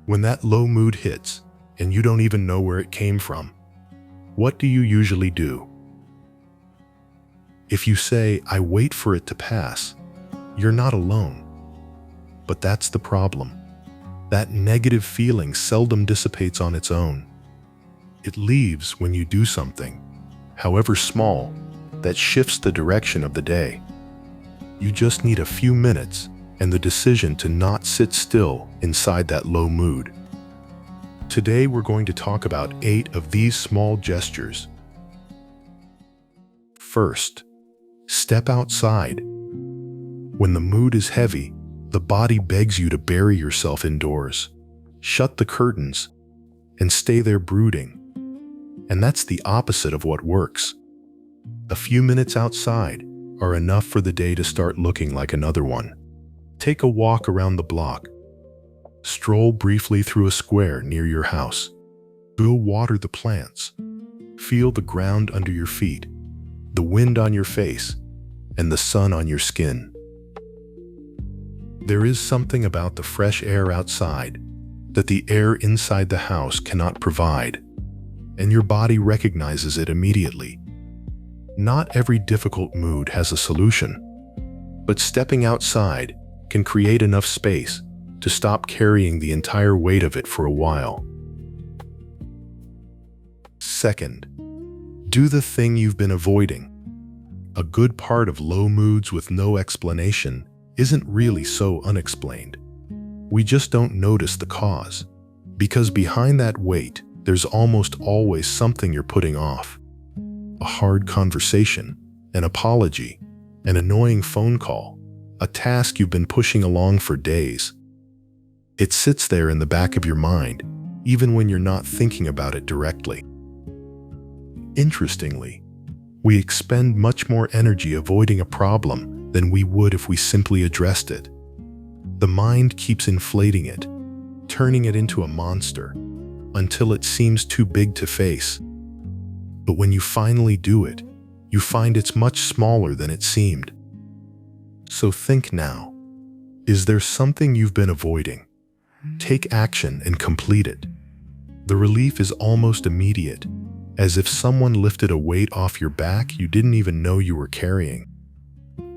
When that low mood hits, and you don't even know where it came from, what do you usually do? If you say, "I wait for it to pass," you're not alone. But that's the problem. That negative feeling seldom dissipates on its own. It leaves when you do something, however small, that shifts the direction of the day. You just need a few minutes and the decision to not sit still inside that low mood. Today we're going to talk about 8 of these small gestures. First, step outside. When the mood is heavy, the body begs you to bury yourself indoors, shut the curtains, and stay there brooding. And that's the opposite of what works. A few minutes outside are enough for the day to start looking like another one. Take a walk around the block. Stroll briefly through a square near your house. Go water the plants. Feel the ground under your feet, the wind on your face, and the sun on your skin. There is something about the fresh air outside that the air inside the house cannot provide, and your body recognizes it immediately. Not every difficult mood has a solution, but stepping outside can create enough space to stop carrying the entire weight of it for a while. Second, do the thing you've been avoiding. A good part of low moods with no explanation isn't really so unexplained. We just don't notice the cause, because behind that weight, there's almost always something you're putting off. A hard conversation, an apology, an annoying phone call, a task you've been pushing along for days. It sits there in the back of your mind, even when you're not thinking about it directly. Interestingly, we expend much more energy avoiding a problem than we would if we simply addressed it. The mind keeps inflating it, turning it into a monster, until it seems too big to face. But when you finally do it, you find it's much smaller than it seemed. So think now. Is there something you've been avoiding? Take action and complete it. The relief is almost immediate, as if someone lifted a weight off your back you didn't even know you were carrying.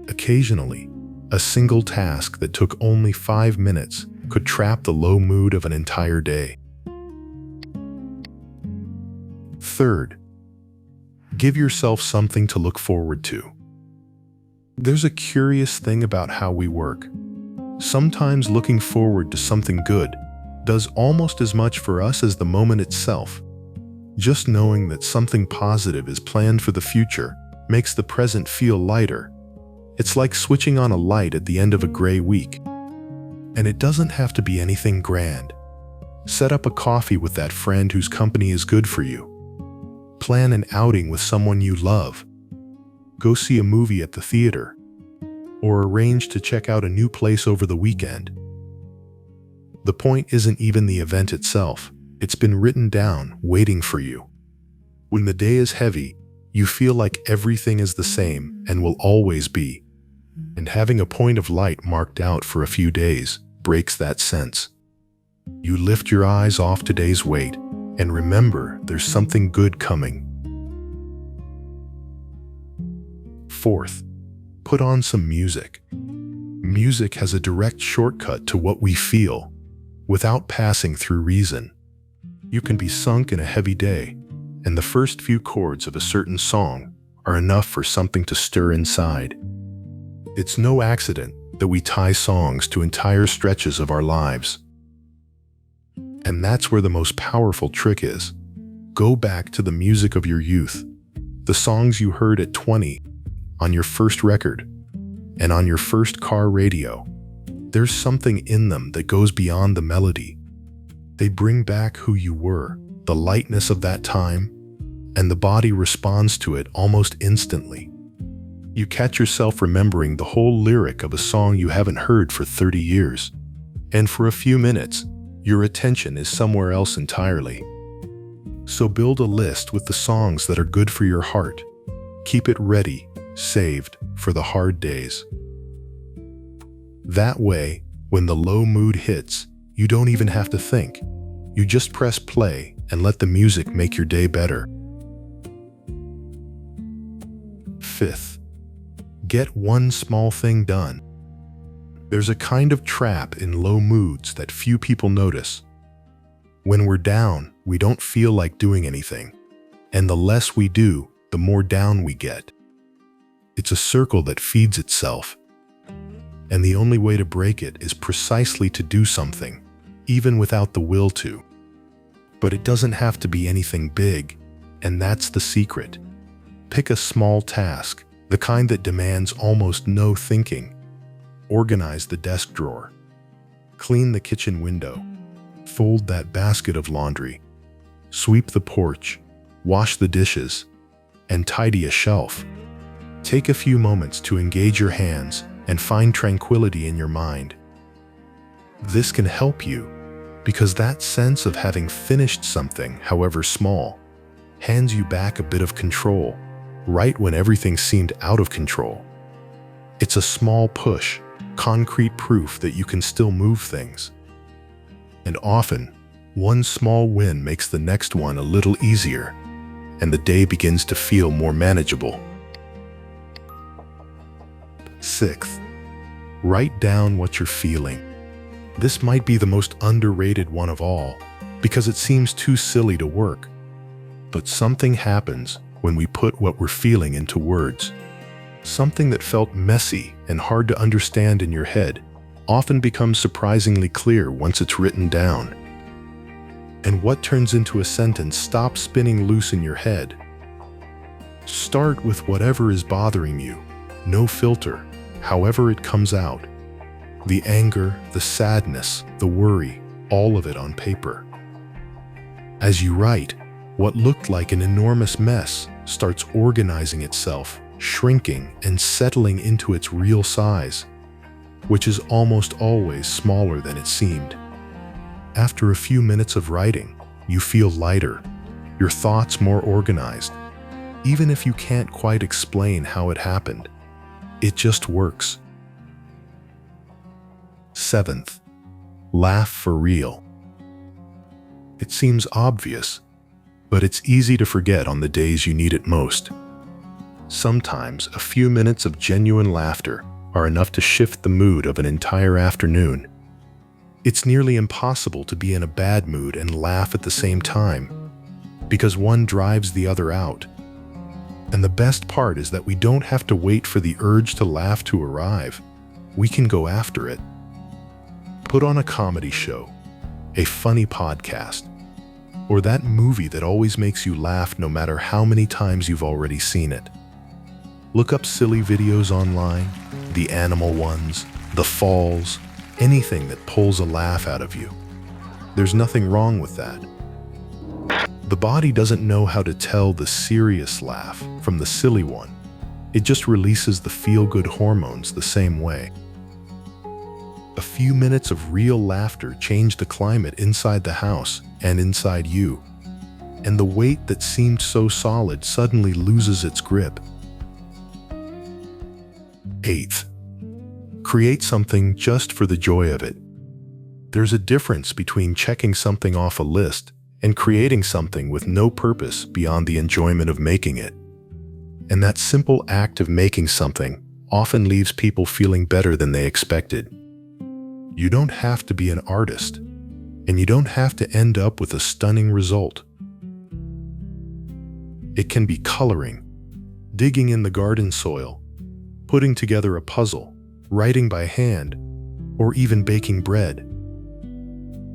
Occasionally, a single task that took only 5 minutes could trap the low mood of an entire day. Third, give yourself something to look forward to. There's a curious thing about how we work. Sometimes looking forward to something good does almost as much for us as the moment itself. Just knowing that something positive is planned for the future makes the present feel lighter. It's like switching on a light at the end of a gray week. And it doesn't have to be anything grand. Set up a coffee with that friend whose company is good for you. Plan an outing with someone you love. Go see a movie at the theater. Or arrange to check out a new place over the weekend. The point isn't even the event itself. It's been written down, waiting for you. When the day is heavy, you feel like everything is the same and will always be. And having a point of light marked out for a few days breaks that sense. You lift your eyes off today's weight and remember there's something good coming. Fourth, put on some music. Music has a direct shortcut to what we feel, without passing through reason. You can be sunk in a heavy day, and the first few chords of a certain song are enough for something to stir inside. It's no accident that we tie songs to entire stretches of our lives. And that's where the most powerful trick is. Go back to the music of your youth, the songs you heard at 20, on your first record, and on your first car radio. There's something in them that goes beyond the melody. They bring back who you were, the lightness of that time, and the body responds to it almost instantly. You catch yourself remembering the whole lyric of a song you haven't heard for 30 years, and for a few minutes, your attention is somewhere else entirely. So build a list with the songs that are good for your heart. Keep it ready, saved for the hard days. That way, when the low mood hits, You don't even have to think. You just press play and let the music make your day better. 5th, get one small thing done. There's a kind of trap in low moods that few people notice. When we're down, we don't feel like doing anything, and the less we do, the more down we get. It's a circle that feeds itself, and the only way to break it is precisely to do something, even without the will to. But it doesn't have to be anything big, and that's the secret. Pick a small task, the kind that demands almost no thinking. Organize the desk drawer. Clean the kitchen window. Fold that basket of laundry. Sweep the porch. Wash the dishes. And tidy a shelf. Take a few moments to engage your hands and find tranquility in your mind. This can help you because that sense of having finished something, however small, hands you back a bit of control, right when everything seemed out of control. It's a small push, concrete proof that you can still move things. And often, one small win makes the next one a little easier, and the day begins to feel more manageable. 6th, write down what you're feeling. This might be the most underrated one of all, because it seems too silly to work. But something happens when we put what we're feeling into words. Something that felt messy and hard to understand in your head often becomes surprisingly clear once it's written down. And what turns into a sentence stops spinning loose in your head. Start with whatever is bothering you, no filter, however it comes out. The anger, the sadness, the worry, all of it on paper. As you write, what looked like an enormous mess starts organizing itself, shrinking and settling into its real size, which is almost always smaller than it seemed. After a few minutes of writing, you feel lighter, your thoughts more organized. Even if you can't quite explain how it happened, it just works. 7th, laugh for real. It seems obvious, but it's easy to forget on the days you need it most. Sometimes a few minutes of genuine laughter are enough to shift the mood of an entire afternoon. It's nearly impossible to be in a bad mood and laugh at the same time, because one drives the other out. And the best part is that we don't have to wait for the urge to laugh to arrive. We can go after it. Put on a comedy show, a funny podcast, or that movie that always makes you laugh no matter how many times you've already seen it. Look up silly videos online, the animal ones, the falls, anything that pulls a laugh out of you. There's nothing wrong with that. The body doesn't know how to tell the serious laugh from the silly one. It just releases the feel-good hormones the same way. A few minutes of real laughter change the climate inside the house and inside you, and the weight that seemed so solid suddenly loses its grip. 8th, create something just for the joy of it. There's a difference between checking something off a list and creating something with no purpose beyond the enjoyment of making it. And that simple act of making something often leaves people feeling better than they expected. You don't have to be an artist, and you don't have to end up with a stunning result. It can be coloring, digging in the garden soil, putting together a puzzle, writing by hand, or even baking bread.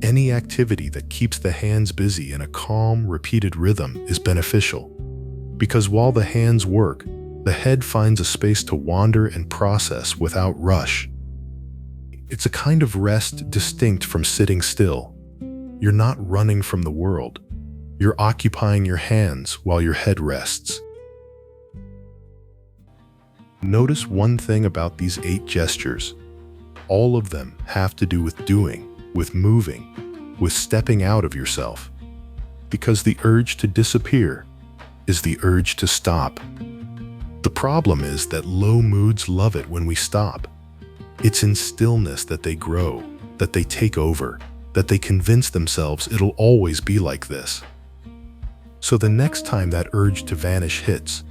Any activity that keeps the hands busy in a calm, repeated rhythm is beneficial, because while the hands work, the head finds a space to wander and process without rush. It's a kind of rest distinct from sitting still. You're not running from the world. You're occupying your hands while your head rests. Notice one thing about these 8 gestures. All of them have to do with doing, with moving, with stepping out of yourself. Because the urge to disappear is the urge to stop. The problem is that low moods love it when we stop. It's in stillness that they grow, that they take over, that they convince themselves it'll always be like this. So the next time that urge to vanish hits,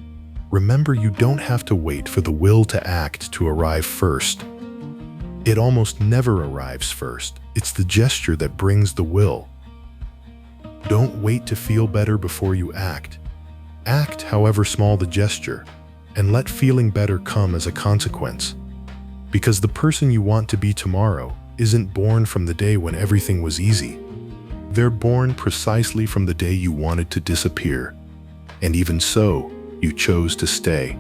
remember you don't have to wait for the will to act to arrive first. It almost never arrives first. It's the gesture that brings the will. Don't wait to feel better before you act. Act however small the gesture, and let feeling better come as a consequence. Because the person you want to be tomorrow isn't born from the day when everything was easy. They're born precisely from the day you wanted to disappear. And even so, you chose to stay.